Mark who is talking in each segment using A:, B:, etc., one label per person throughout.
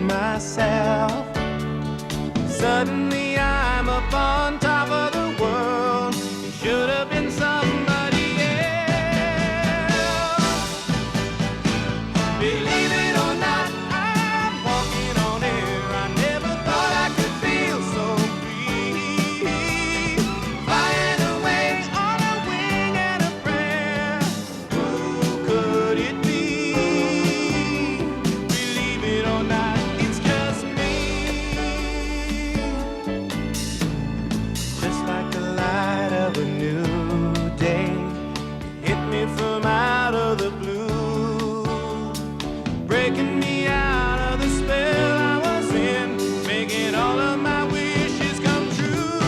A: myself. Suddenly I'm up on top of the world. It should have been somebody else. Believe it or not, I'm walking on air. I never thought I could feel so free. Flying away on a wing and a prayer. Who could it be? Believe it or not, it's just me. Just like the light of a new day, hit me from out of the blue, breaking me out of the spell I was in, making all of my wishes come true.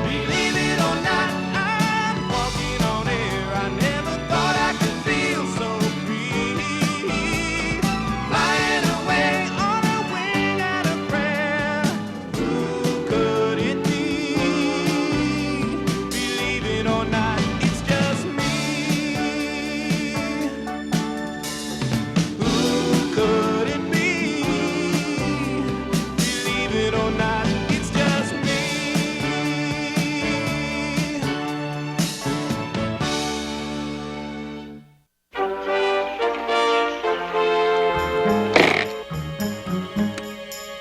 A: Believe it or not, I'm walking on air. I never thought I could feel so free. Flying away on a wing and a prayer. Who could it be? Believe it or not, it's just me. Who could it be? Believe it or not, it's just me.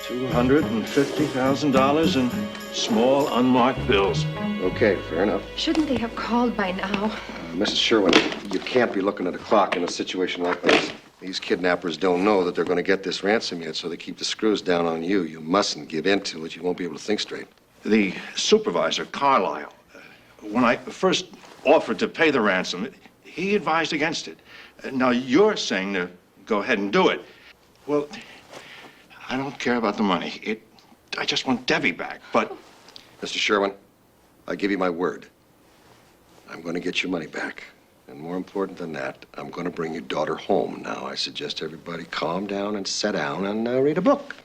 B: $250,000 in small unmarked bills.
C: Okay, fair enough.
D: Shouldn't they have called by now?
C: Mrs. Sherwin, you can't be looking at a clock in a situation like this. These kidnappers don't know that they're going to get this ransom yet, so they keep the screws down on you. You mustn't give in to it. You won't be able to think straight.
B: The supervisor, Carlisle, when I first offered to pay the ransom, he advised against it. Now you're saying to go ahead and do it. Well, I don't care about the money. I just want Debbie back, but...
C: Mr. Sherwin, I give you my word. I'm going to get your money back. And more important than that, I'm going to bring your daughter home. Now, I suggest everybody calm down and sit down and read a book.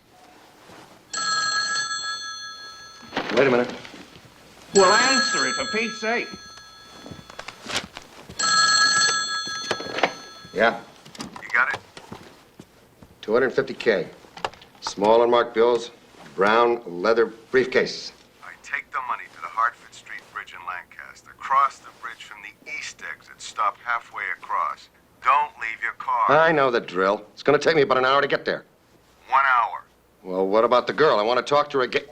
C: Wait a minute.
B: Well, answer it, for Pete's sake.
C: Yeah?
E: You got it?
C: 250K. Small unmarked bills, brown leather briefcase.
E: I take the money to the Hartford Street Bridge in Lancaster. Cross the bridge from the east exit. Stop halfway across. Don't leave your car.
C: I know the drill. It's going to take me about an hour to get there.
E: 1 hour.
C: Well, what about the girl? I want to talk to her again.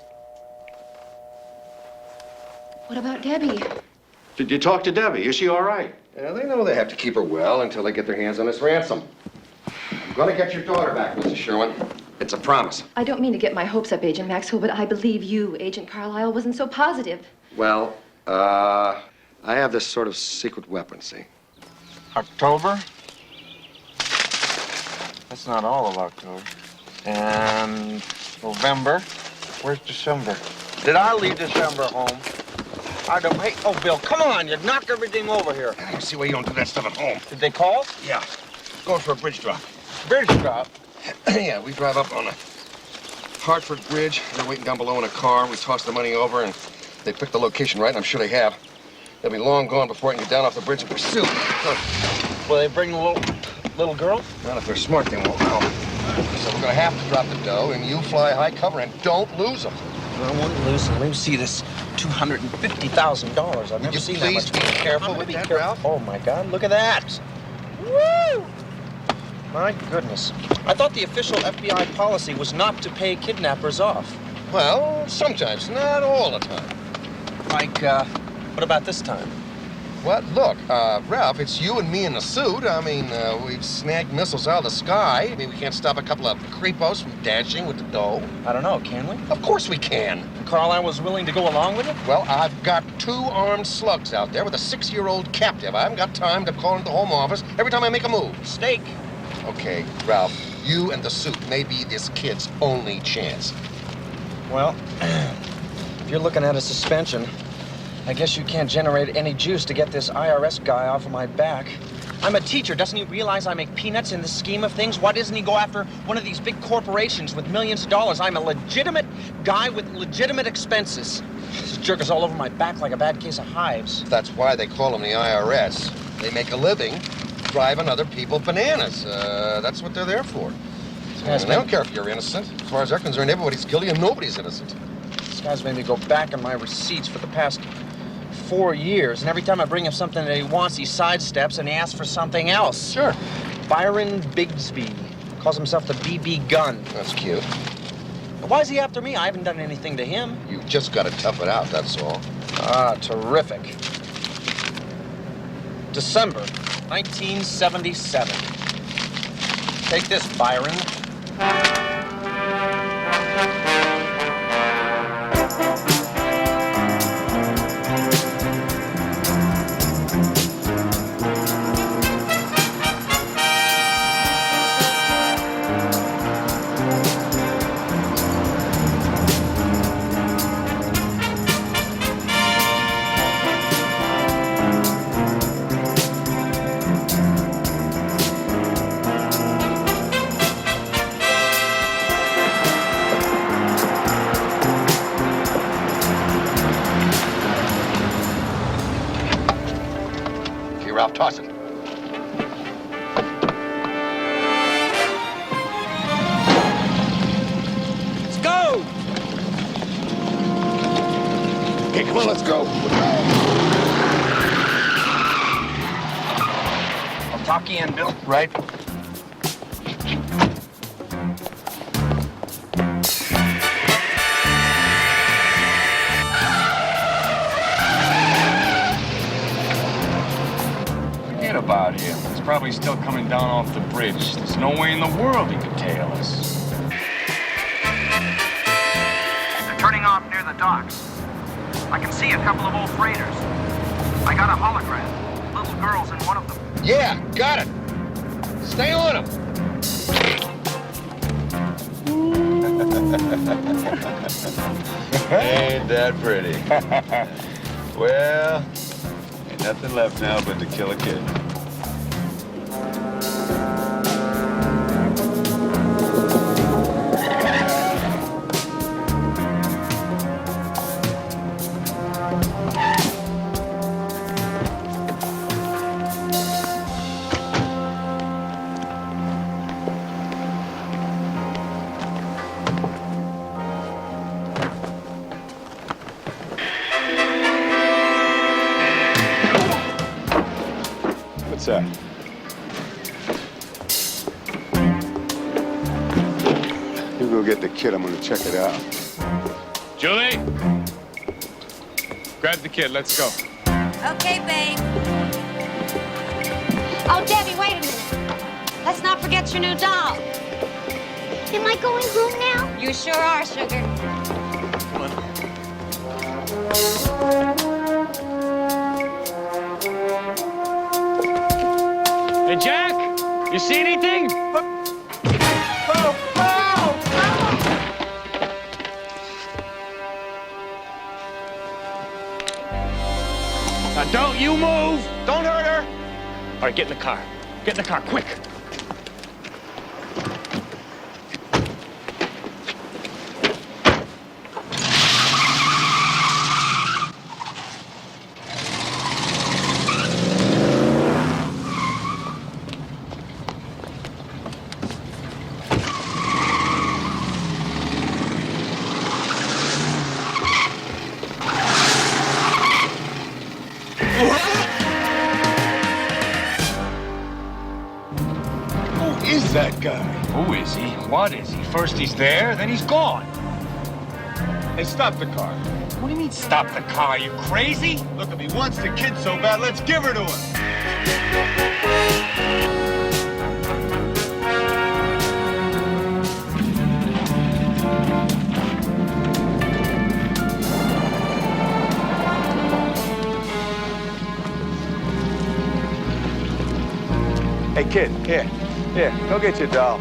D: What about Debbie?
B: Did you talk to Debbie? Is she all right?
C: Yeah, they know they have to keep her well until they get their hands on this ransom. I'm going to get your daughter back, Mrs. Sherwin. It's a promise.
D: I don't mean to get my hopes up, Agent Maxwell, but I believe you, Agent Carlisle, wasn't so positive.
C: Well, I have this sort of secret weapon, see?
F: October? That's not all of October. And November? Where's December? Did I leave December home? I don't. Hey, oh, Bill, come on. You knock everything over here.
C: I don't see why you don't do that stuff at home.
F: Did they call?
C: Yeah. Going for a bridge drop.
F: Bridge drop?
C: Yeah, we drive up on the Hartford Bridge. They're waiting down below in a car. We toss the money over, and they pick the location right, and I'm sure they have. They'll be long gone before I can get down off the bridge in pursuit.
F: Will they bring the little girl?
C: Not if they're smart, they won't know. So we're gonna have to drop the dough, and you fly high cover, and don't lose them.
F: I wouldn't lose them. Let me see this $250,000. I've never seen that much.
C: Be careful with that, Ralph.
F: Oh, my God, look at that. Woo! My goodness. I thought the official FBI policy was not to pay kidnappers off.
C: Well, sometimes, not all the time.
F: Like, what about this time?
C: Well, look, Ralph, it's you and me in the suit. I mean, we've snagged missiles out of the sky. I mean, we can't stop a couple of creepos from dashing with the dough.
F: I don't know, can we?
C: Of course we can.
F: Carlisle was willing to go along with it?
C: Well, I've got 2 armed slugs out there with a 6-year-old captive. I haven't got time to call into the home office every time I make a move.
F: Steak.
C: Okay, Ralph, you and the suit may be this kid's only chance.
F: Well, if you're looking at a suspension, I guess you can't generate any juice to get this IRS guy off of my back. I'm a teacher. Doesn't he realize I make peanuts in the scheme of things? Why doesn't he go after one of these big corporations with millions of dollars? I'm a legitimate guy with legitimate expenses. This jerk is all over my back like a bad case of hives.
C: That's why they call them the IRS. They make a living driving other people bananas. That's what they're there for. They don't care if you're innocent. As far as they're concerned, everybody's guilty and nobody's innocent.
F: This guy's made me go back on my receipts for the past 4 years, and every time I bring him something that he wants, he sidesteps and he asks for something else.
C: Sure.
F: Byron Bigsby calls himself the BB Gun.
C: That's cute.
F: Why is he after me? I haven't done anything to him.
C: You just got to tough it out, that's all.
F: Ah, terrific. December 1977. Take this, Byron.
C: Ralph, toss it.
A: Let's go!
C: Okay, come on, let's go.
F: I'll talk you in, Bill.
C: Right?
G: About him. He's probably still coming down off the bridge. There's no way in the world he could tail us.
H: They're turning off near the docks. I can see a couple of old freighters. I got a hologram. Little girls in one of them.
C: Yeah, got it. Stay on him.
G: Ain't that pretty? Well, ain't nothing left now but to kill a kid. What's that? You go get the kid. I'm gonna check it out. Julie, grab the kid. Let's go.
I: Okay, babe. Oh, Debbie, wait a minute. Let's not forget your new doll.
J: Am I going home now?
I: You sure are, sugar.
F: Come on.
G: Hey, Jack, you see anything? Now, don't you move. Don't hurt her. All right, get in the car. Get in the car, quick.
A: Who is that guy?
G: Who is he? What is he? First he's there, then he's gone.
A: Hey, stop the car.
G: What do you mean, stop the car? You crazy?
A: Look, if he wants the kid so bad, let's give her to him. Hey, kid, here, go get your doll.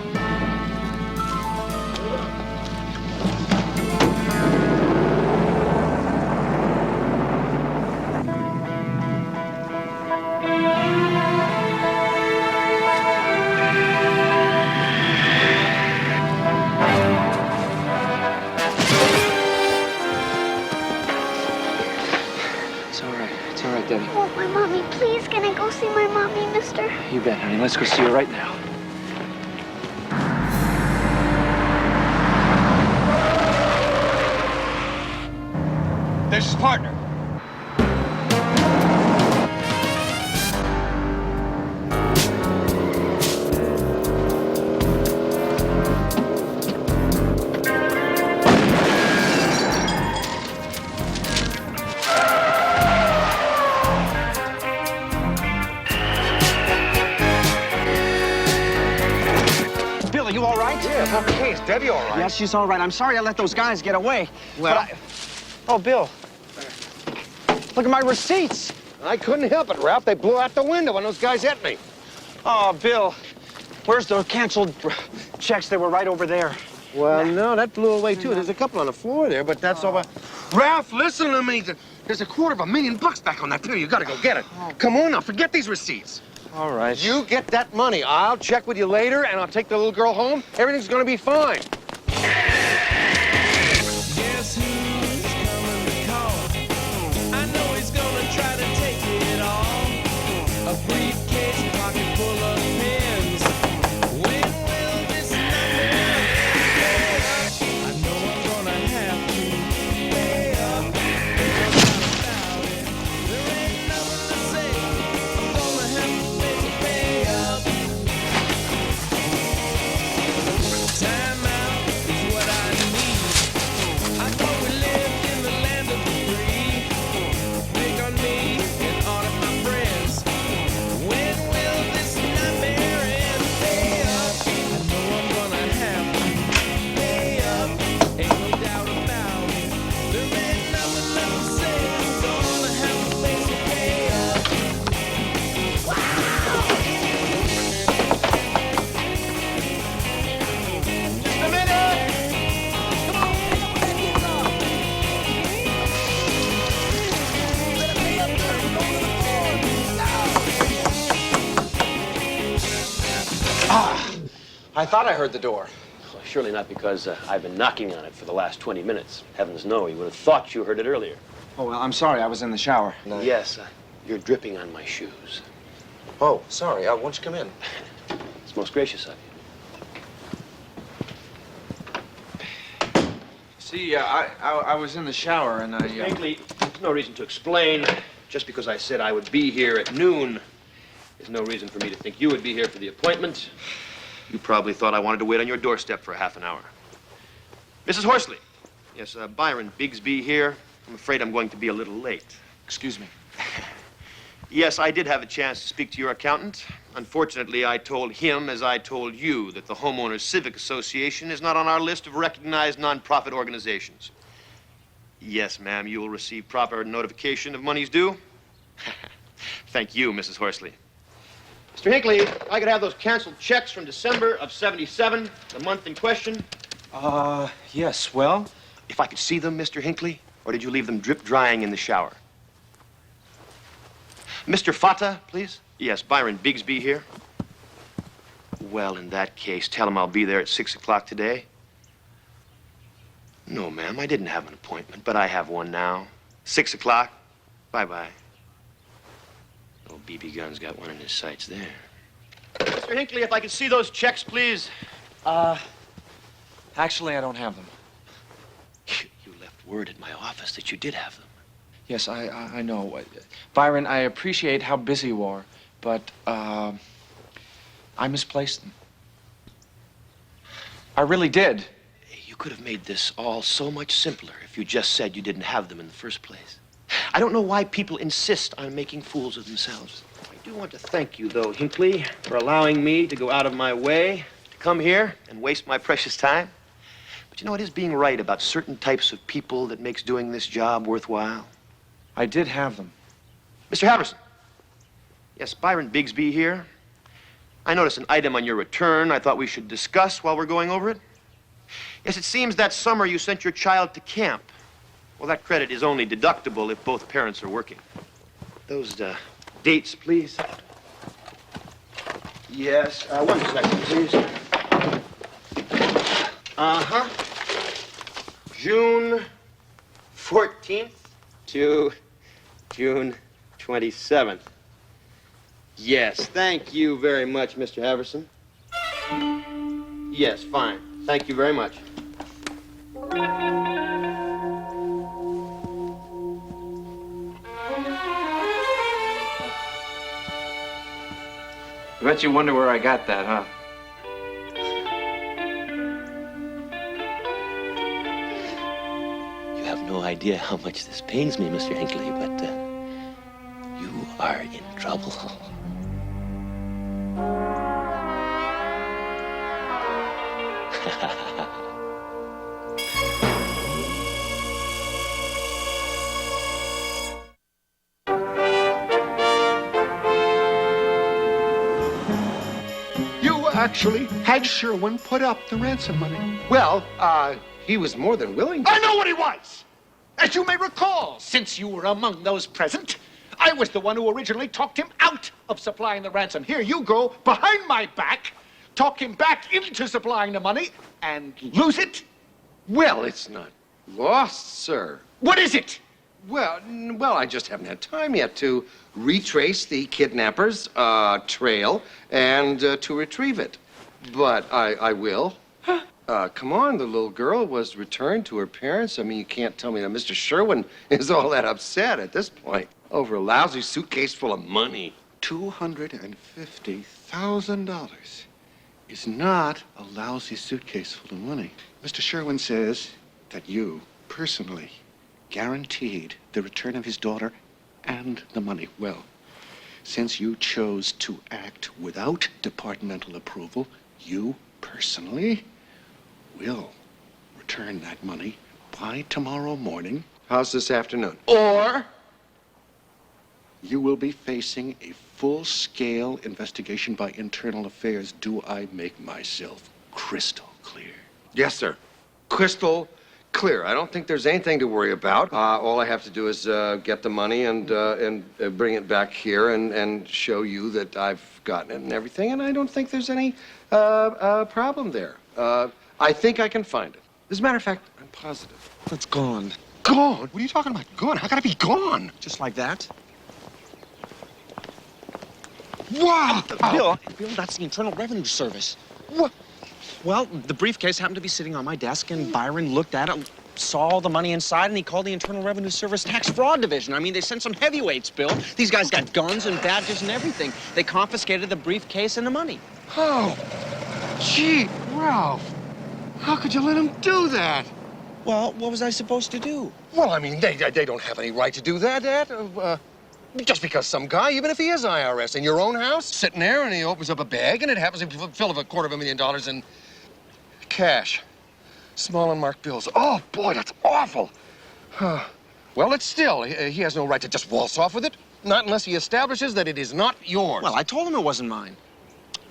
F: It's all right, Debbie.
J: Oh, my mommy, please, can I go see my mommy, Miss sister?
F: You bet, honey. Let's go see her right now.
G: There's his partner.
F: Bill, are you all right?
C: Yeah, okay. Is Debbie all right?
F: Yes, she's all right. I'm sorry I let those guys get away.
C: Well-
F: Oh, Bill. Look at my receipts.
C: I couldn't help it, Ralph. They blew out the window when those guys hit me.
F: Oh, Bill. Where's the canceled checks? They were right over there.
C: Well, no, that blew away, too. There's a couple on the floor there, but that's all. Ralph, listen to me. There's $250,000 back on that bill. You gotta go get it. Come on now, forget these receipts.
F: All right.
C: You get that money. I'll check with you later, and I'll take the little girl home. Everything's gonna be fine.
A: Guess who's coming to call? I know he's gonna try to take it all. A briefcase, pocket full of pens. When will this nightmare end? I know I'm gonna have to pay up. About it. There ain't nothing to say. I'm gonna have to pay up. Time out is what I need. I thought we lived in the land of the free. Pick on me and all of my friends. When will this nightmare end? Pay up. I know I'm gonna have to pay up. Ain't no doubt about it. There ain't nothing left to say. I'm gonna have to face the pay up. Just a minute. Come on, pick up that guitar. Better pay up there. We're going to the floor.
F: I thought I heard the door.
K: Well, surely not because I've been knocking on it for the last 20 minutes. Heavens no, you would have thought you heard it earlier.
F: Oh, well, I'm sorry. I was in the shower.
K: Yes, you're dripping on my shoes.
F: Oh, sorry. Won't you come in?
K: It's most gracious of you.
F: See, I was in the shower and I...
K: Frankly, there's no reason to explain. Just because I said I would be here at noon, there's no reason for me to think you would be here for the appointment. You probably thought I wanted to wait on your doorstep for a half an hour. Mrs. Horsley. Yes, Byron Bigsby here. I'm afraid I'm going to be a little late.
F: Excuse me.
K: Yes, I did have a chance to speak to your accountant. Unfortunately, I told him, as I told you, that the Homeowners Civic Association is not on our list of recognized nonprofit organizations. Yes, ma'am, you will receive proper notification of monies due. Thank you, Mrs. Horsley. Mr. Hinckley, if I could have those canceled checks from December of '77, the month in question.
F: Yes, well...
K: If I could see them, Mr. Hinckley, or did you leave them drip drying in the shower? Mr. Fata, please. Yes, Byron Bigsby here. Well, in that case, tell him I'll be there at 6 o'clock today. No, ma'am, I didn't have an appointment, but I have one now. 6 o'clock. Bye-bye. Oh, BB Gun's got one in his sights there. Mr. Hinckley, if I could see those checks, please.
F: Actually, I don't have them.
K: You left word at my office that you did have them.
F: Yes, I know. Byron, I appreciate how busy you are, but, I misplaced them. I really did.
K: You could have made this all so much simpler if you just said you didn't have them in the first place. I don't know why people insist on making fools of themselves. I do want to thank you, though, Hinckley, for allowing me to go out of my way to come here and waste my precious time. But you know, it is being right about certain types of people that makes doing this job worthwhile.
F: I did have them.
K: Mr. Halverson. Yes, Byron Bigsby here. I noticed an item on your return I thought we should discuss while we're going over it. Yes, it seems that summer you sent your child to camp. Well, that credit is only deductible if both parents are working. Those dates, please. Yes, 1 second, please. Uh-huh. June 14th to June 27th. Yes, thank you very much, Mr. Haverson. Yes, fine. Thank you very much.
F: I bet you wonder where I got that, huh?
L: You have no idea how much this pains me, Mr. Hinckley, but you are in trouble.
C: You actually had Sherwin put up the ransom money.
M: Well, he was more than willing to.
C: I know what he was! As you may recall, since you were among those present, I was the one who originally talked him out of supplying the ransom. Here you go, behind my back, talk him back into supplying the money, and lose it?
M: Well, it's not lost, sir.
C: What is it?
M: Well, I just haven't had time yet to retrace the kidnapper's trail and to retrieve it. But I will. Come on, the little girl was returned to her parents. I mean, you can't tell me that Mr. Sherwin is all that upset at this point over a lousy suitcase full of money.
N: $250,000 is not a lousy suitcase full of money. Mr. Sherwin says that you, personally, guaranteed the return of his daughter and the money. Well, since you chose to act without departmental approval, you personally will return that money by tomorrow morning.
M: How's this afternoon?
N: Or you will be facing a full-scale investigation by Internal Affairs. Do I make myself crystal clear?
M: Yes, sir. Crystal clear. I don't think there's anything to worry about. All I have to do is get the money and bring it back here and show you that I've gotten it and everything, and I don't think there's any problem there. I think I can find it. As a matter of fact, I'm positive.
F: It's gone.
N: Gone? What are you talking about? Gone? How can it be gone?
F: Just like that?
N: Wow!
F: Bill, that's the Internal Revenue Service.
N: What?
F: Well, the briefcase happened to be sitting on my desk, and Byron looked at it, saw all the money inside, and he called the Internal Revenue Service Tax Fraud Division. I mean, they sent some heavyweights, Bill. These guys got guns and badges and everything. They confiscated the briefcase and the money.
N: Oh, gee, Ralph. How could you let him do that?
F: Well, what was I supposed to do?
M: Well, I mean, they don't have any right to do that, Dad. Just because some guy, even if he is IRS, in your own house, sitting there and he opens up a bag and it happens to be full of $250,000 in cash. Small unmarked bills. Oh, boy, that's awful. Well, it's still, he has no right to just waltz off with it. Not unless he establishes that it is not yours.
F: Well, I told him it wasn't mine.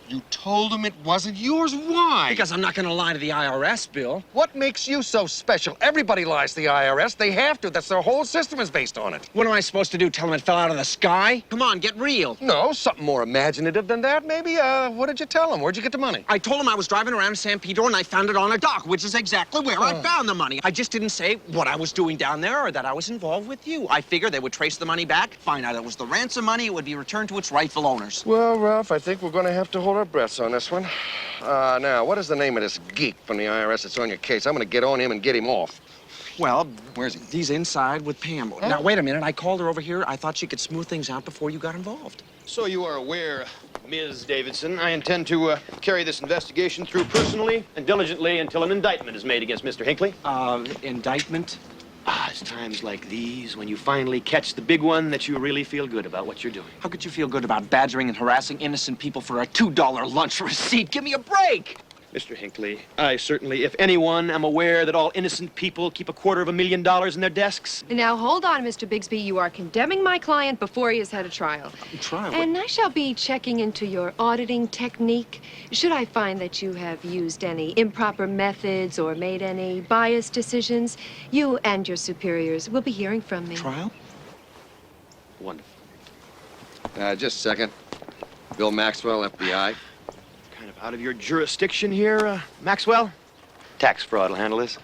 M: You told him it wasn't yours? Why?
F: Because I'm not going to lie to the IRS, Bill.
M: What makes you so special? Everybody lies to the IRS. They have to. That's their whole system is based on it.
F: What am I supposed to do? Tell him it fell out of the sky? Come on, get real.
M: No, something more imaginative than that. Maybe, what did you tell him? Where'd you get the money?
F: I told him I was driving around San Pedro and I found it on a dock, which is exactly where I found the money. I just didn't say what I was doing down there or that I was involved with you. I figured they would trace the money back, find out it was the ransom money, it would be returned to its rightful owners.
M: Well, Ralph, I think we're going to have to hold our breaths on this one. Now, what is the name of this geek from the IRS that's on your case? I'm going to get on him and get him off.
F: Well,
M: where's he?
F: He's inside with Pam. Huh? Now, wait a minute. I called her over here. I thought she could smooth things out before you got involved.
K: So you are aware, Ms. Davidson, I intend to carry this investigation through personally and diligently until an indictment is made against Mr. Hinckley.
F: Indictment?
K: It's times like these when you finally catch the big one that you really feel good about what you're doing.
F: How could you feel good about badgering and harassing innocent people for a $2 lunch receipt? Give me a break!
K: Mr. Hinckley, I certainly, if anyone, am aware that all innocent people keep $250,000 in their desks.
O: Now, hold on, Mr. Bigsby. You are condemning my client before he has had a trial.
F: Trial?
O: And I shall be checking into your auditing technique. Should I find that you have used any improper methods or made any biased decisions, you and your superiors will be hearing from me.
F: Trial?
K: Wonderful.
M: Just a second. Bill Maxwell, FBI.
K: Kind of out of your jurisdiction here, Maxwell. Tax fraud will handle this.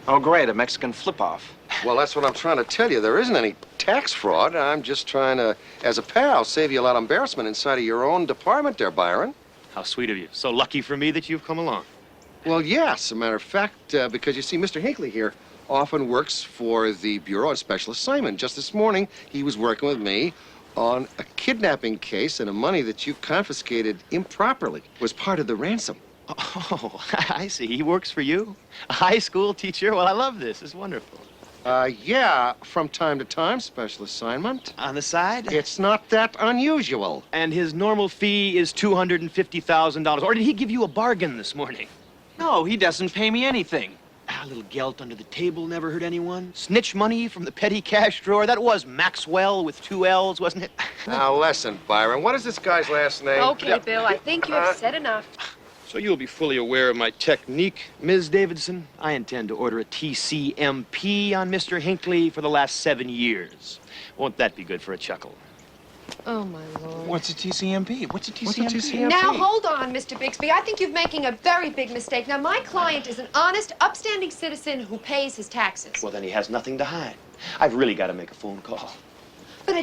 F: Oh, great, a Mexican flip-off.
M: Well, that's what I'm trying to tell you. There isn't any tax
C: tax fraud. I'm just trying to, as a pal, save you a lot of embarrassment inside of your own department there, Byron.
K: How sweet of you. So lucky for me that you've come along.
C: Well, yes, as a matter of fact, because you see, Mr. Hinckley here often works for the Bureau of Special Assignment. Just this morning, he was working with me on a kidnapping case, and the money that you confiscated improperly was part of the ransom.
K: Oh, I see. He works for you? A high school teacher? Well, I love this. It's wonderful.
C: Yeah, from time to time, special assignment.
K: On the side?
C: It's not that unusual.
K: And his normal fee is $250,000. Or did he give you a bargain this morning?
F: No, he doesn't pay me anything.
K: A little gelt under the table never hurt anyone. Snitch money from the petty cash drawer. That was Maxwell with 2 L's, wasn't it?
C: Now, listen, Byron, what is this guy's last name?
O: Okay, Bill, I think you have said enough.
K: So you'll be fully aware of my technique, Ms. Davidson. I intend to order a TCMP on Mr. Hinckley for the last 7 years. Won't that be good for a chuckle?
O: Oh, my Lord.
F: What's a TCMP? What's a TCMP?
O: Now, hold on, Mr. Bixby. I think you're making a very big mistake. Now, my client is an honest, upstanding citizen who pays his taxes.
K: Well, then he has nothing to hide. I've really got to make a phone call.
O: But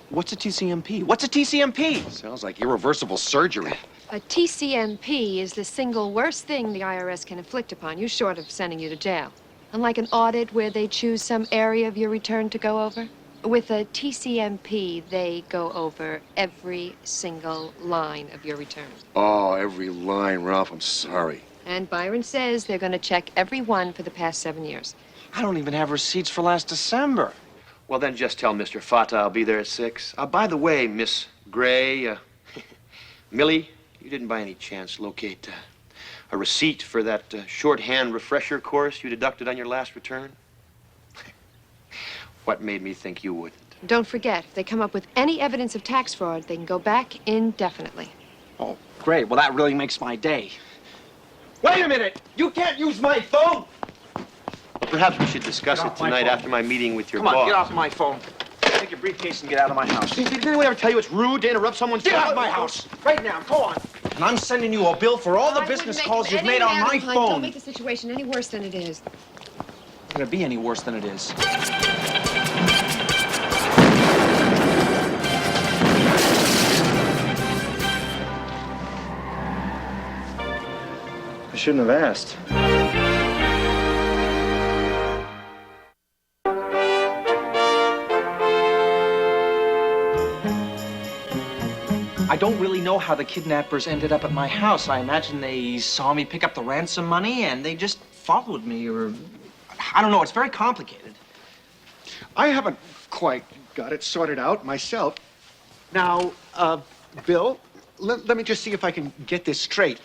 F: What's a TCMP? What's a TCMP?
C: Sounds like irreversible surgery.
O: a TCMP is the single worst thing the IRS can inflict upon you, short of sending you to jail. Unlike an audit where they choose some area of your return to go over, with a TCMP, they go over every single line of your return.
C: Oh, every line, Ralph, I'm sorry.
O: And Byron says they're going to check every one for the past 7 years.
F: I don't even have receipts for last December.
K: Well, then just tell Mr. Fata I'll be there at 6. By the way, Miss Gray, Millie, you didn't by any chance locate a receipt for that shorthand refresher course you deducted on your last return? What made me think you wouldn't?
O: Don't forget, if they come up with any evidence of tax fraud, they can go back indefinitely.
F: Oh, great. Well, that really makes my day. Wait a minute! You can't use my phone!
K: Perhaps we should discuss it tonight after my meeting with your boss.
F: Come on, get off my phone. Take your briefcase and get out of my house.
K: Did anyone ever tell you it's rude to interrupt someone's...
F: Get out of my house! Right now, go on. And I'm sending you a bill for all the business calls you've made on my phone.
O: Don't make the situation any worse than it is.
F: It's gonna be any worse than it is. I shouldn't have asked. I don't really know how the kidnappers ended up at my house. I imagine they saw me pick up the ransom money and they just followed me, or I don't know. It's very complicated.
N: I haven't quite got it sorted out myself. Now, Bill, let me just see if I can get this straight.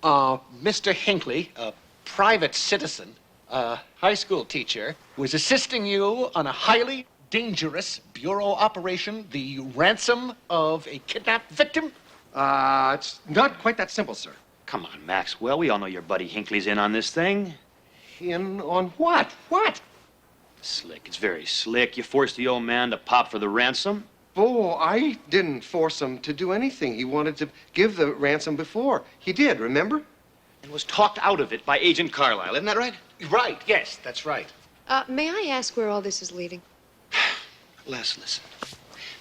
N: Mr. Hinckley, a private citizen, a high school teacher, was assisting you on a highly dangerous bureau operation, the ransom of a kidnapped victim? It's not quite that simple, sir.
K: Come on, Maxwell. We all know your buddy Hinckley's in on this thing.
C: In on what? What?
K: Slick. It's very slick. You forced the old man to pop for the ransom.
C: Oh, I didn't force him to do anything. He wanted to give the ransom before. He did, remember?
K: And was talked out of it by Agent Carlisle. Isn't that right?
N: Right, yes, that's right.
O: May I ask where all this is leading?
L: Les, listen.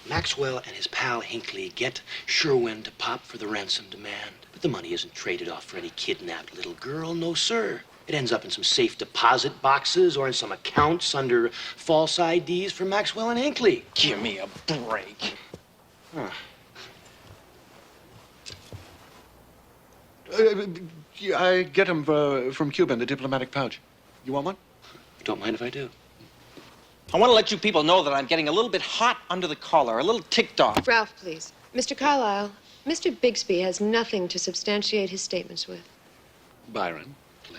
L: Maxwell and his pal Hinckley get Sherwin to pop for the ransom demand. But the money isn't traded off for any kidnapped little girl, no, sir. It ends up in some safe deposit boxes or in some accounts under false IDs for Maxwell and Hinckley.
F: Give me a break.
L: Huh.
N: I get them from Cuba in the diplomatic pouch. You want one?
L: Don't mind if I do.
F: I want to let you people know that I'm getting a little bit hot under the collar, a little ticked off.
O: Ralph, please. Mr. Carlisle, Mr. Bixby has nothing to substantiate his statements with.
N: Byron.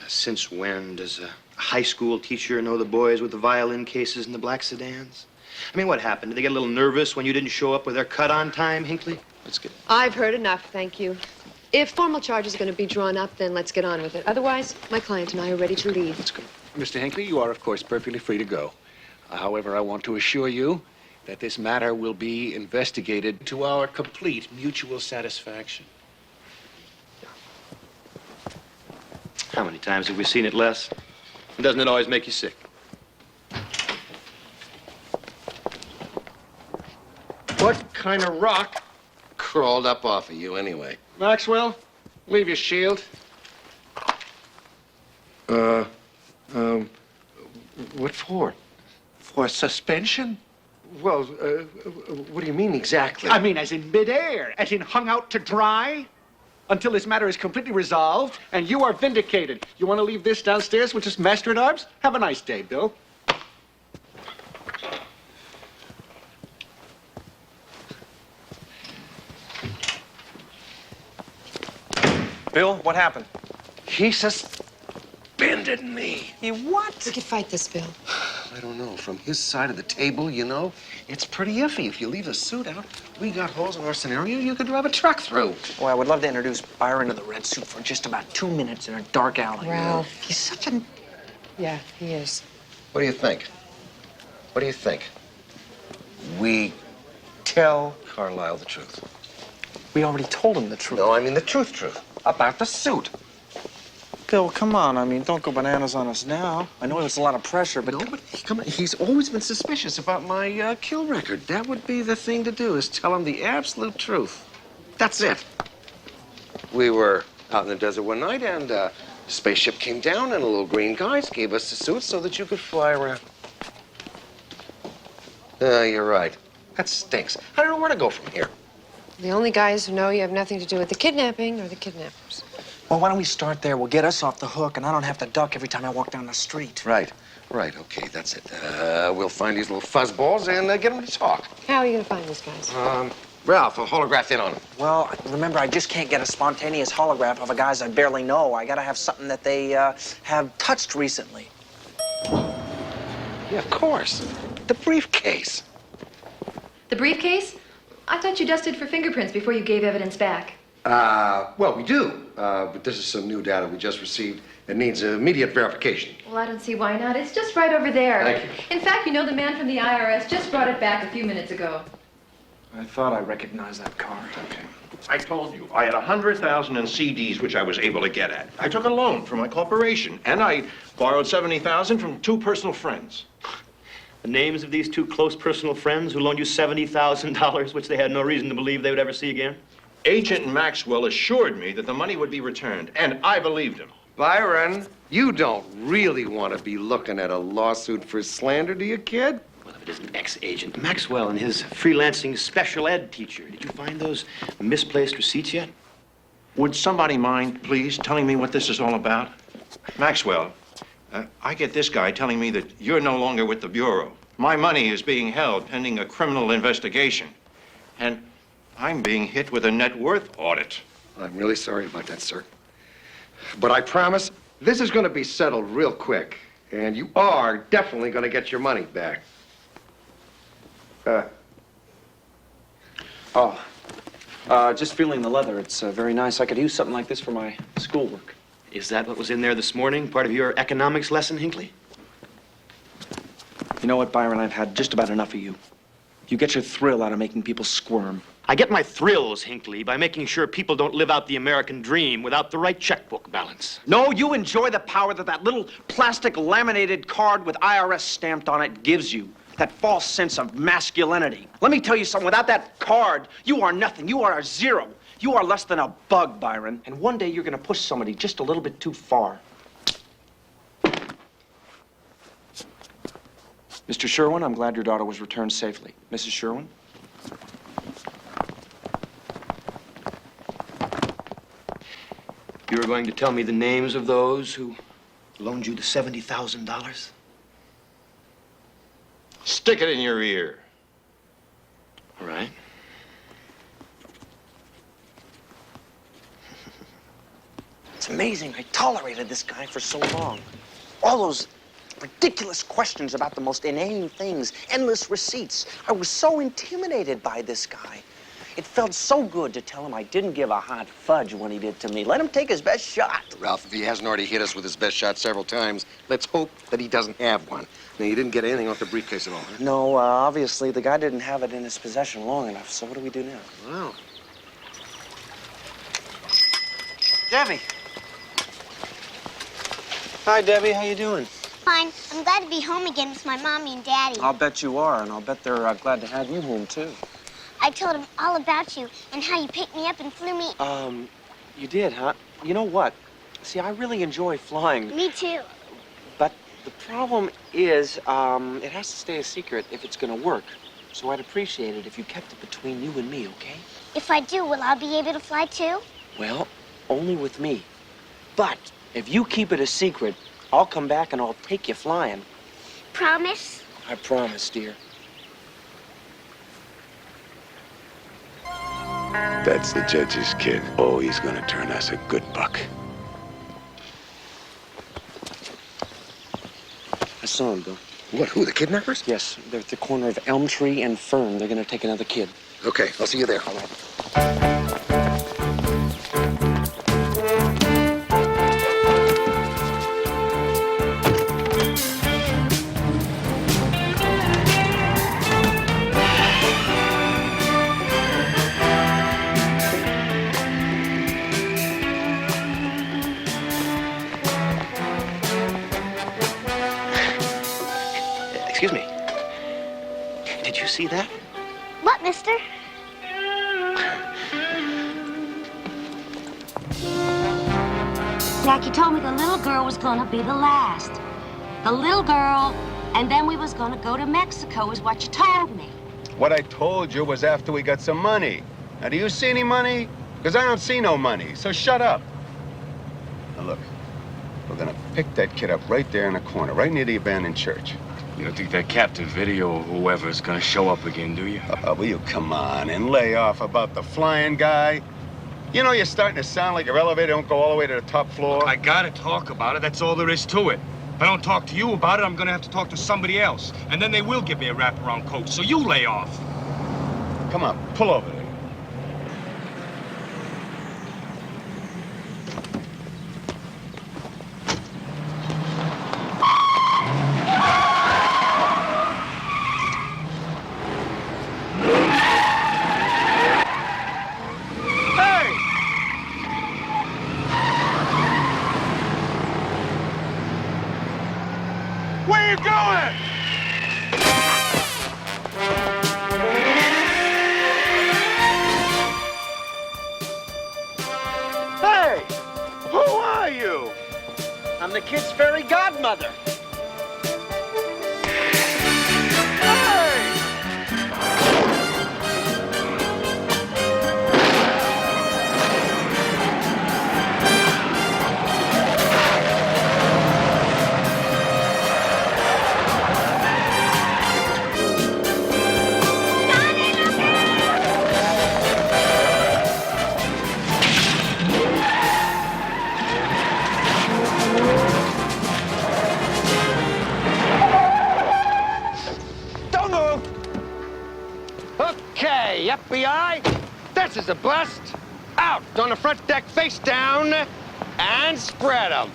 K: Since when does a high school teacher know the boys with the violin cases and the black sedans? I mean, what happened? Did they get a little nervous when you didn't show up with their cut on time, Hinckley?
N: Let's get...
O: I've heard enough, thank you. If formal charges are going to be drawn up, then let's get on with it. Otherwise, my client and I are ready to leave.
N: Let's go. Mr. Hinckley, you are, of course, perfectly free to go. However, I want to assure you that this matter will be investigated to our complete mutual satisfaction.
K: How many times have we seen it, Les? Doesn't it always make you sick?
C: kind of rock crawled up off of you anyway?
N: Maxwell, leave your shield.
C: What for?
N: For suspension?
C: Well, what do you mean exactly?
P: I mean, as in midair, as in hung out to dry, until this matter is completely resolved and you are vindicated. You want to leave this downstairs with just master-at-arms? Have a nice day, Bill.
F: Bill, what happened?
C: He suspended me.
O: Hey, what? We could fight this, Bill.
C: I don't know. From his side of the table, you know, it's pretty iffy. If you leave a suit out, we got holes in our scenario you could drive a truck through.
F: Boy, I would love to introduce Byron to the red suit for just about 2 minutes in a dark alley.
O: Ralph, he's such a... Yeah, he is.
C: What do you think? What do you think? We tell Carlisle the truth.
F: We already told him the truth.
C: No, I mean the truth.
F: About the suit. Bill, come on. I mean, don't go bananas on us now. I know it's a lot of pressure, but...
C: No, but come on. He's always been suspicious about my kill record. That would be the thing to do, is tell him the absolute truth. That's it. We were out in the desert one night, and a spaceship came down, and a little green guy gave us the suit so that you could fly around. You're right. That stinks. I don't know where to go from here.
O: The only guys who know you have nothing to do with the kidnapping are the kidnappers.
F: Well, why don't we start there? We'll get us off the hook, and I don't have to duck every time I walk down the street.
C: Right. Okay, that's it. We'll find these little fuzzballs and get them to talk.
O: How are you going to find these guys?
C: Ralph, I'll holograph in on them.
F: Well, remember, I just can't get a spontaneous holograph of a guys I barely know. I gotta have something that they have touched recently.
C: Yeah, of course. The briefcase.
D: The briefcase? I thought you dusted for fingerprints before you gave evidence back.
C: Well, we do. But this is some new data we just received. It needs immediate verification.
D: Well, I don't see why not. It's just right over there.
C: Thank you.
D: In fact, you know, the man from the IRS just brought it back a few minutes ago.
F: I thought I recognized that car.
B: Okay. I told you, I had 100,000 in CDs, which I was able to get at. I took a loan from my corporation, and I borrowed 70,000 from 2 personal friends.
K: The names of these 2 close personal friends who loaned you $70,000, which they had no reason to believe they would ever see again?
B: Agent Maxwell assured me that the money would be returned, and I believed him.
C: Byron, you don't really want to be looking at a lawsuit for slander, do you, kid?
K: Well, if it isn't ex-agent Maxwell and his freelancing special ed teacher, did you find those misplaced receipts yet?
B: Would somebody mind, please, telling me what this is all about? Maxwell, I get this guy telling me that you're no longer with the Bureau. My money is being held pending a criminal investigation. And I'm being hit with a net worth audit.
C: I'm really sorry about that, sir. But I promise this is going to be settled real quick. And you are definitely going to get your money back.
F: Just feeling the leather. It's very nice. I could use something like this for my schoolwork.
K: Is that what was in there this morning? Part of your economics lesson, Hinckley?
F: You know what, Byron? I've had just about enough of you. You get your thrill out of making people squirm.
K: I get my thrills, Hinckley, by making sure people don't live out the American dream without the right checkbook balance.
F: No, you enjoy the power that that little plastic laminated card with IRS stamped on it gives you. That false sense of masculinity. Let me tell you something. Without that card, you are nothing. You are a zero. You are less than a bug, Byron. And one day you're going to push somebody just a little bit too far. Mr. Sherwin, I'm glad your daughter was returned safely. Mrs. Sherwin?
K: You were going to tell me the names of those who loaned you the $70,000?
B: Stick it in your ear.
K: All right.
F: It's amazing I tolerated this guy for so long. All those ridiculous questions about the most inane things, endless receipts. I was so intimidated by this guy. It felt so good to tell him I didn't give a hot fudge when he did to me. Let him take his best shot.
C: Ralph, if he hasn't already hit us with his best shot several times, let's hope that he doesn't have one. Now, you didn't get anything off the briefcase at all, huh?
F: No, obviously, the guy didn't have it in his possession long enough, so what do we do now?
C: Well.
F: Debbie. Hi, Debbie. How you doing?
J: Fine. I'm glad to be home again with my mommy and daddy.
F: I'll bet you are, and I'll bet they're glad to have you home, too.
J: I told him all about you and how you picked me up and flew me.
F: You did, huh? You know what? See, I really enjoy flying.
J: Me too.
F: But the problem is, it has to stay a secret if it's gonna work. So I'd appreciate it if you kept it between you and me, okay?
J: If I do, will I be able to fly too?
F: Well, only with me. But if you keep it a secret, I'll come back and I'll take you flying.
J: Promise?
F: I promise, dear.
E: That's the judge's kid. Oh, he's gonna turn us a good buck.
F: I saw him, Bill.
C: What, who, the kidnappers?
F: Yes, they're at the corner of Elm Tree and Fern. They're gonna take another kid.
C: Okay, I'll see you there.
F: All right. Excuse me. Did you see that?
J: What, mister?
I: Jack, you told me the little girl was gonna be the last. The little girl, and then we was gonna go to Mexico is what you told me.
E: What I told you was after we got some money. Now, do you see any money? Because I don't see no money, so shut up. Now, look, we're gonna pick that kid up right there in the corner, right near the abandoned church.
G: You don't think that Captain Video or whoever is gonna show up again, do you?
E: Will you come on and lay off about the flying guy? You know, you're starting to sound like your elevator don't go all the way to the top floor.
G: I gotta talk about it. That's all there is to it. If I don't talk to you about it, I'm gonna have to talk to somebody else. And then they will give me a wraparound coach, so you lay off.
E: Come on, pull over there.
A: Where you going?
P: Hey! Who are you? I'm the kid's fairy godmother.
M: Okay, FBI, this is a bust. Out on the front deck, face down, and spread them.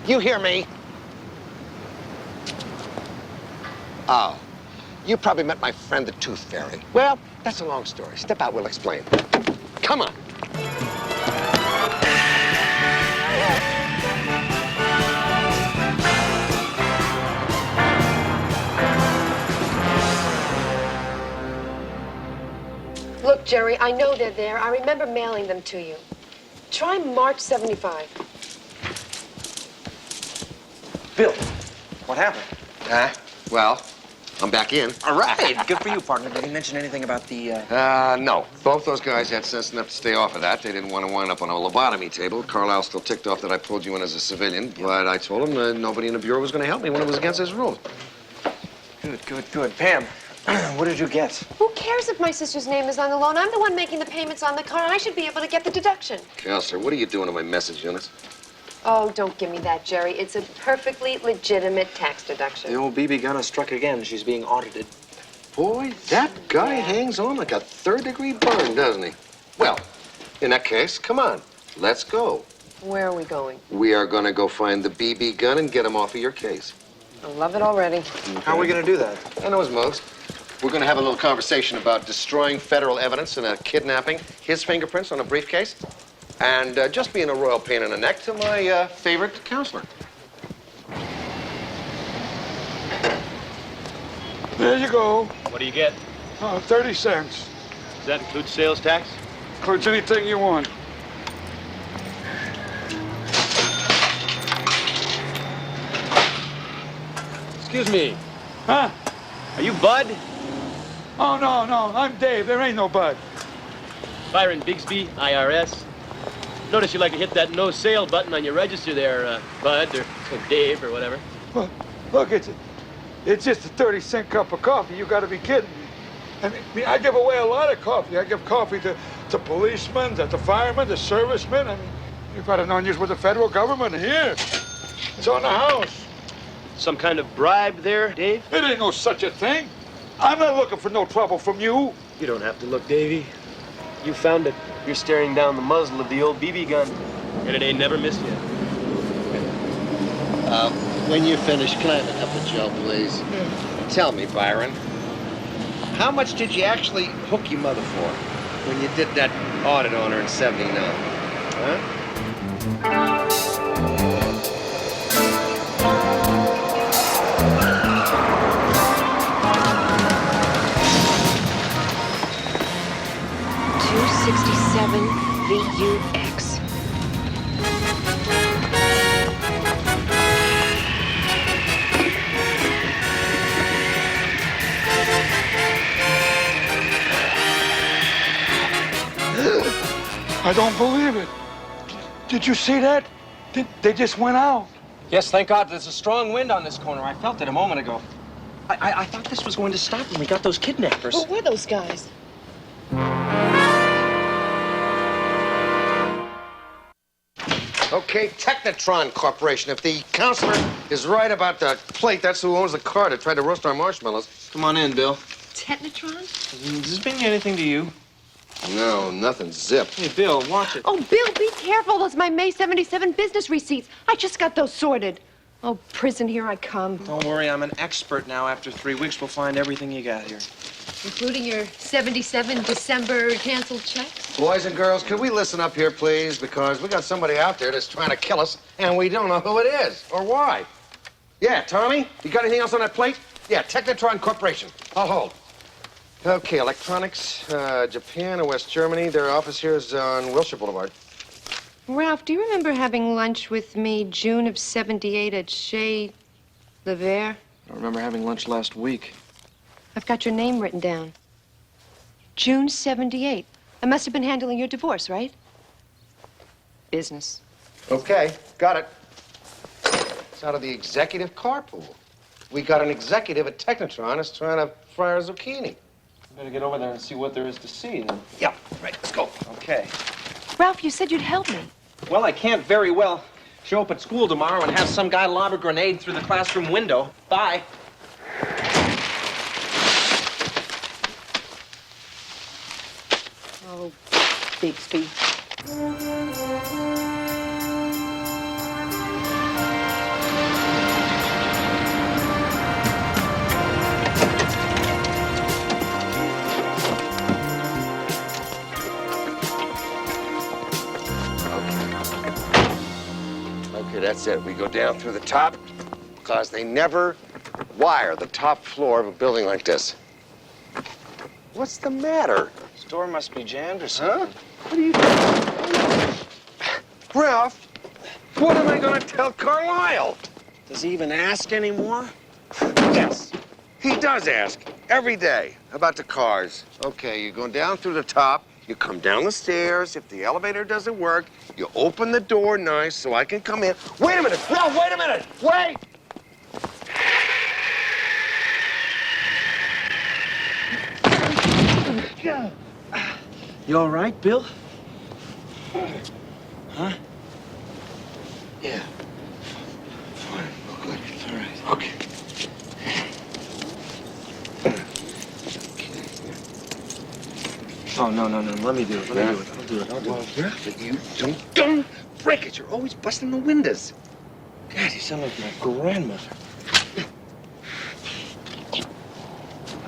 M: You hear me? Oh, you probably met my friend, the Tooth Fairy. Well, that's a long story. Step out, we'll explain. Come on.
O: Look, Jerry, I know they're there. I remember mailing them to you. Try March 75.
F: Bill, what happened?
C: Well, I'm back in.
F: All right, good for you, partner. Did he mention anything about the,
C: No. Both those guys had sense enough to stay off of that. They didn't want to wind up on a lobotomy table. Carlisle still ticked off that I pulled you in as a civilian, but I told him nobody in the Bureau was going to help me when it was against his rules.
F: Good. Pam, what did you get?
O: Who cares if my sister's name is on the loan? I'm the one making the payments on the car, and I should be able to get the deduction.
C: Counselor, what are you doing to my message units?
O: Oh, don't give me that, Jerry. It's a perfectly legitimate tax deduction.
F: The old BB gun has struck again. She's being audited.
C: Boy, that guy hangs on like a third-degree burn, doesn't he? Well, in that case, come on. Let's go.
O: Where are we going?
C: We are going to go find the BB gun and get him off of your case.
O: I love it already.
F: How are we going to do that?
C: I know his moves. We're going to have a little conversation about destroying federal evidence in a kidnapping, his fingerprints on a briefcase, and just being a royal pain in the neck to my favorite counselor.
P: There you go.
G: What do you get?
Q: Oh, 30 cents.
K: Does that include sales tax?
Q: Includes anything you want.
K: Excuse me.
Q: Huh?
K: Are you Bud?
Q: Oh, no, I'm Dave. There ain't no Bud.
K: Byron Bigsby, IRS. Notice you like to hit that no sale button on your register there, Bud, or Dave, or whatever.
Q: Well, look, it's just a 30-cent cup of coffee. You got to be kidding me. I mean, I give away a lot of coffee. I give coffee to policemen, to firemen, to servicemen. I mean, you've got to know you're with the federal government here. It's on the house.
K: Some kind of bribe there, Dave?
Q: It ain't no such a thing. I'm not looking for no trouble from you.
K: You don't have to look, Davy. You found it. You're staring down the muzzle of the old BB gun, and it ain't never missed yet.
C: When you finish, can I have a cup of Joe, please? Tell me, Byron, how much did you actually hook your mother for when you did that audit on her in '79? Huh?
O: VUX.
Q: I don't believe it. Did you see that? They just went out.
F: Yes, thank God. There's a strong wind on this corner. I felt it a moment ago. I thought this was going to stop when we got those kidnappers.
R: Who were those guys?
C: Okay, Technotron Corporation. If the counselor is right about the plate, that's who owns the car that tried to roast our marshmallows.
F: Come on in, Bill.
R: Technotron?
F: Does this mean anything to you?
C: No, nothing. Zip.
F: Hey, Bill, watch it.
O: Oh, Bill, be careful. Those are my May 77 business receipts. I just got those sorted. Oh, prison, here I come.
F: Don't worry, I'm an expert now. After 3 weeks, we'll find everything you got here.
O: Including your 77 December canceled checks?
C: Boys and girls, could we listen up here, please? Because we got somebody out there that's trying to kill us, and we don't know who it is or why. Yeah, Tommy, you got anything else on that plate? Yeah, Technotron Corporation. I'll hold. Okay, electronics, Japan and West Germany. Their office here is on Wilshire Boulevard.
O: Ralph, do you remember having lunch with me June of '78 at Chez Lever?
F: I remember having lunch last week.
O: I've got your name written down. June '78. I must have been handling your divorce, right? Business.
C: Okay, got it. It's out of the executive carpool. We got an executive at Technotron that's trying to fry our zucchini.
F: Better get over there and see what there is to see, then.
C: Yeah, right, let's go.
F: Okay.
O: Ralph, you said you'd help me.
F: Well, I can't very well show up at school tomorrow and have some guy lob a grenade through the classroom window. Bye.
O: Oh, Bixby.
C: Okay, that's it. We go down through the top because they never wire the top floor of a building like this. What's the matter?
F: This door must be jammed or something.
C: Huh? What are you doing? Ralph, what am I going to tell Carlisle?
F: Does he even ask anymore?
C: Yes, he does ask every day about the cars. Okay, you're going down through the top. You come down the stairs. If the elevator doesn't work, you open the door nice so I can come in. Wait a minute. No, wait a minute. Wait.
F: You all right, Bill? Huh?
C: Yeah. Fine. Oh, good. All right. Okay.
F: Oh, no. Let me do it. Let me do it. I'll do it. I'll do
C: Well,
F: it.
C: Ralph, you don't break it. You're always busting the windows.
F: God, you sound like my grandmother.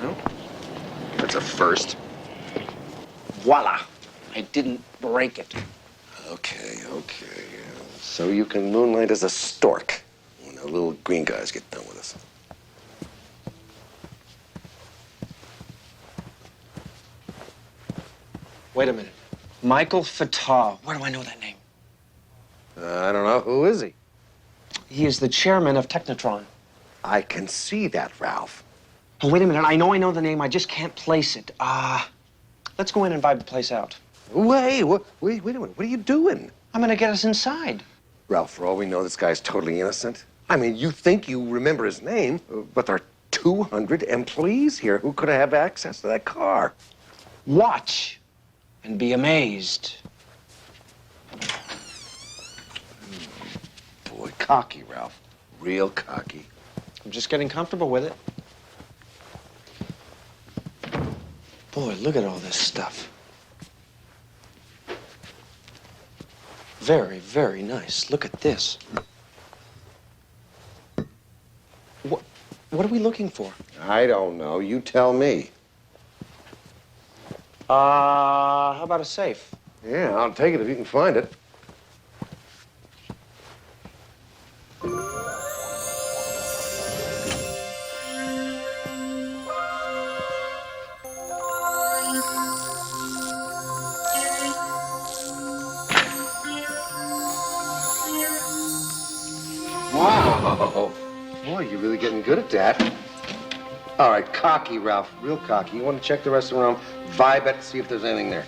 C: Well, that's a first.
F: Voila. I didn't break it.
C: Okay. So you can moonlight as a stork when the little green guys get done with us.
F: Wait a minute. Michael Fatah. Where do I know that name?
C: I don't know. Who is he?
F: He is the chairman of Technotron.
C: I can see that, Ralph.
F: Oh, wait a minute. I know the name. I just can't place it. Let's go in and vibe the place out.
C: Wait a minute. What are you doing?
F: I'm gonna get us inside.
C: Ralph, for all we know, this guy's totally innocent. I mean, you think you remember his name, but there are 200 employees here who could have access to that car.
F: Watch and be amazed.
C: Boy, cocky, Ralph. Real cocky.
F: I'm just getting comfortable with it. Boy, look at all this stuff. Very, very nice. Look at this. What are we looking for?
C: I don't know. You tell me.
F: How about a safe?
C: Yeah, I'll take it if you can find it. Wow. Boy, you're really getting good at that. All right, cocky, Ralph. Real cocky. You want to check the rest of the room, vibe it, see if there's anything there.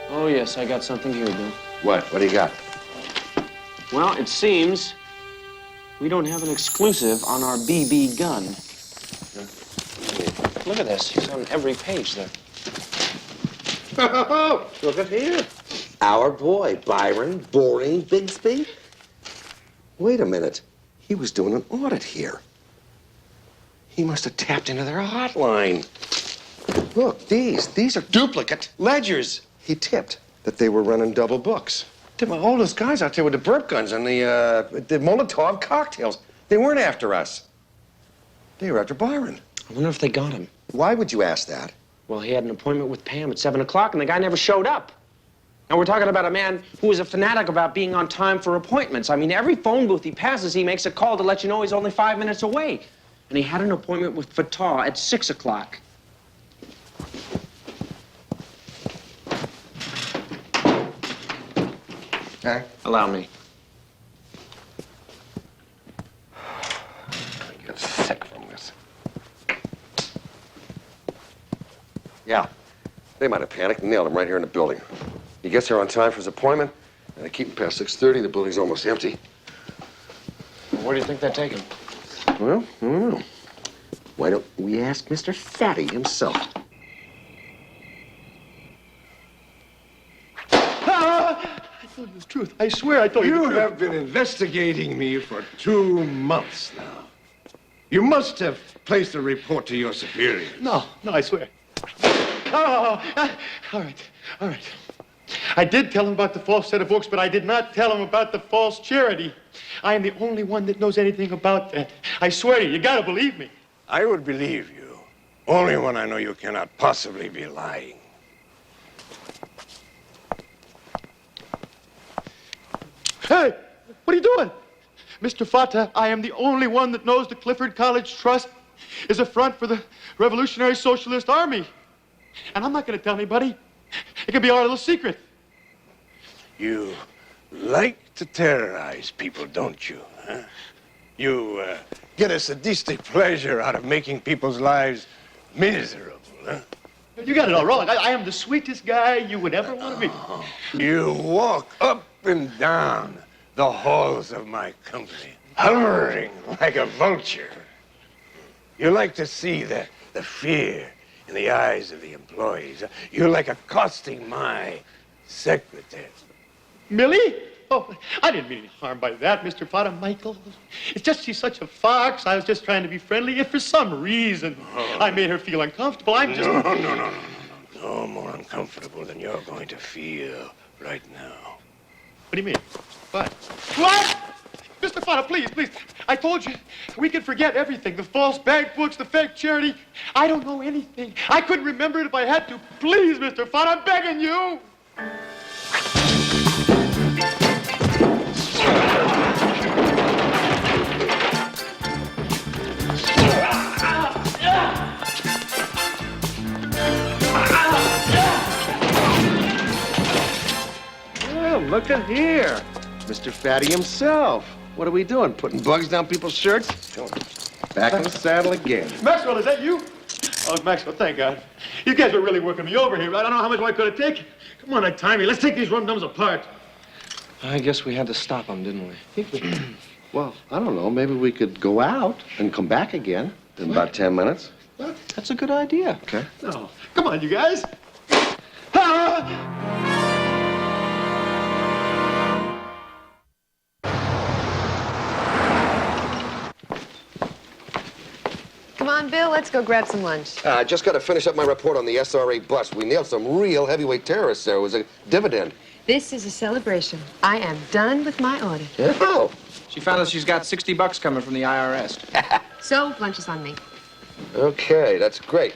F: Oh, yes, I got something here, Bill.
C: What? What do you got?
F: Well, it seems we don't have an exclusive on our BB gun. Look at this. He's on every page there.
C: Look at here. Our boy, Byron Boring Bigsby. Wait a minute. He was doing an audit here. He must have tapped into their hotline. Look, these are duplicate ledgers. He tipped that they were running double books. All those guys out there with the burp guns and the Molotov cocktails, they weren't after us. They were after Byron.
F: I wonder if they got him.
C: Why would you ask that?
F: Well, he had an appointment with Pam at 7 o'clock, and the guy never showed up. And we're talking about a man who is a fanatic about being on time for appointments. I mean, every phone booth he passes, he makes a call to let you know he's only 5 minutes away. And he had an appointment with Fatah at 6 o'clock.
C: Okay.
F: Allow me.
C: I get sick from this. Yeah, they might have panicked and nailed him right here in the building. He gets here on time for his appointment, and they keep him past 6:30. The building's almost empty.
F: Well, where do you think they'd take him?
C: Well, I don't know. Why don't we ask Mr. Fatty himself?
B: I told you the truth. I swear I told you the truth.
R: You have been investigating me for 2 months now. You must have placed a report to your superiors.
B: No, I swear. Oh, all right. I did tell him about the false set of books, but I did not tell him about the false charity. I am the only one that knows anything about that. I swear to you, you gotta believe me.
R: I would believe you, only when I know you cannot possibly be lying.
B: Hey, what are you doing? Mr. Fatah, I am the only one that knows the Clifford College Trust is a front for the Revolutionary Socialist Army. And I'm not going to tell anybody. It can be our little secret.
R: You like to terrorize people, don't you? Huh? You get a sadistic pleasure out of making people's lives miserable, huh?
B: You got it all wrong. I am the sweetest guy you would ever want to meet.
R: You walk up and down the halls of my company, hovering like a vulture. You like to see the fear in the eyes of the employees. You like accosting my secretary.
B: Millie? Oh, I didn't mean any harm by that, Mr. Fatah. Michael. It's just she's such a fox. I was just trying to be friendly. If for some reason I made her feel uncomfortable, I'm just...
R: No. No more uncomfortable than you're going to feel right now.
B: What do you mean? What? What?
S: Mr. Fodder, please, please. I told you, we can forget everything. The false bank books, the fake charity. I don't know anything. I couldn't remember it if I had to. Please, Mr. Fodder, I'm begging you.
C: Well, look at here. Mr. Fatty himself. What are we doing? Putting bugs down people's shirts? Back in the saddle again.
S: Maxwell, is that you? Oh, Maxwell, thank God. You guys were really working me over here. I don't know how much more I could have taken. Come on, Timey, let's take these rum-dums apart.
F: I guess we had to stop him, didn't we?
C: Well, I don't know. Maybe we could go out and come back again in about 10 minutes.
S: What?
F: That's a good idea.
C: Okay.
S: No. Come on, you guys. Ah!
O: Come on, Bill, let's go grab some lunch.
C: I just got to finish up my report on the SRA bust. We nailed some real heavyweight terrorists there. It was a dividend.
O: This is a celebration. I am done with my audit.
C: Oh.
F: She found out she's got $60 coming from the IRS.
O: So, lunch is on me.
C: Okay, that's great.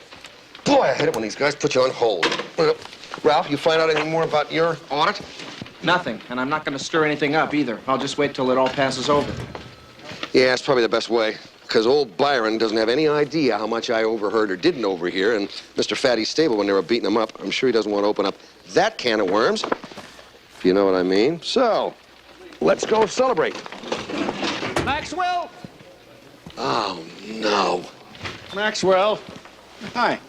C: Boy, I hate it when these guys put you on hold. Ralph, you find out anything more about your audit?
F: Nothing, and I'm not going to stir anything up either. I'll just wait till it all passes over.
C: Yeah, it's probably the best way. Because old Byron doesn't have any idea how much I overheard or didn't overhear in Mr. Fatty's stable when they were beating him up. I'm sure he doesn't want to open up that can of worms, if you know what I mean. So, let's go celebrate.
P: Maxwell?
C: Oh, no.
P: Maxwell. Hi.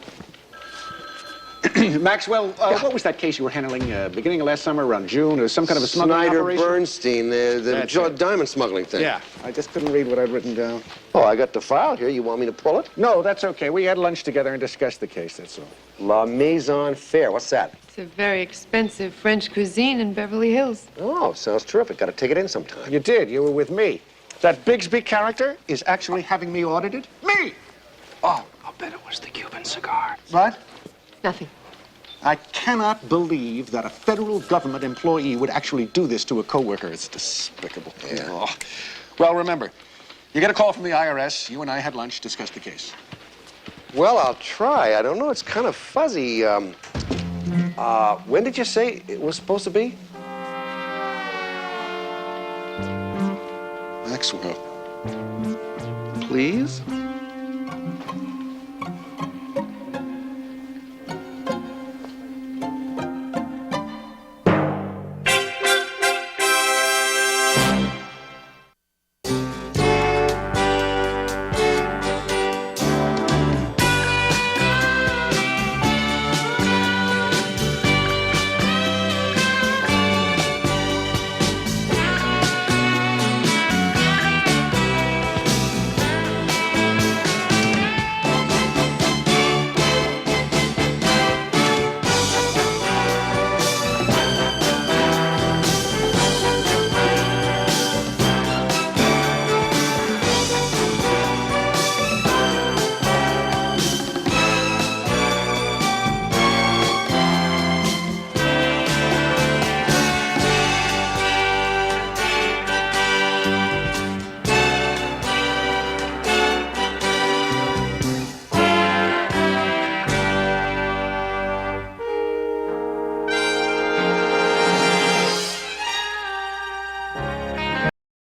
P: Maxwell, what was that case you were handling beginning of last summer, around June? It was some kind of a smuggling operation?
C: Bernstein, the diamond smuggling thing.
P: Yeah, I just couldn't read what I'd written down.
C: Oh, I got the file here. You want me to pull it?
P: No, that's okay. We had lunch together and discussed the case, that's all.
C: La Maison Faire. What's that?
O: It's a very expensive French cuisine in Beverly Hills.
C: Oh, sounds terrific. Got to take it in sometime.
P: You did. You were with me. That Bigsby character is actually having me audited? Me!
F: Oh, I'll bet it was the Cuban cigar.
P: What?
O: Nothing.
P: I cannot believe that a federal government employee would actually do this to a coworker. It's despicable.
C: Yeah.
P: Oh. Well, remember, you get a call from the IRS. You and I had lunch, discussed the case.
C: Well, I'll try. I don't know. It's kind of fuzzy. When did you say it was supposed to be?
N: Maxwell.
C: Please?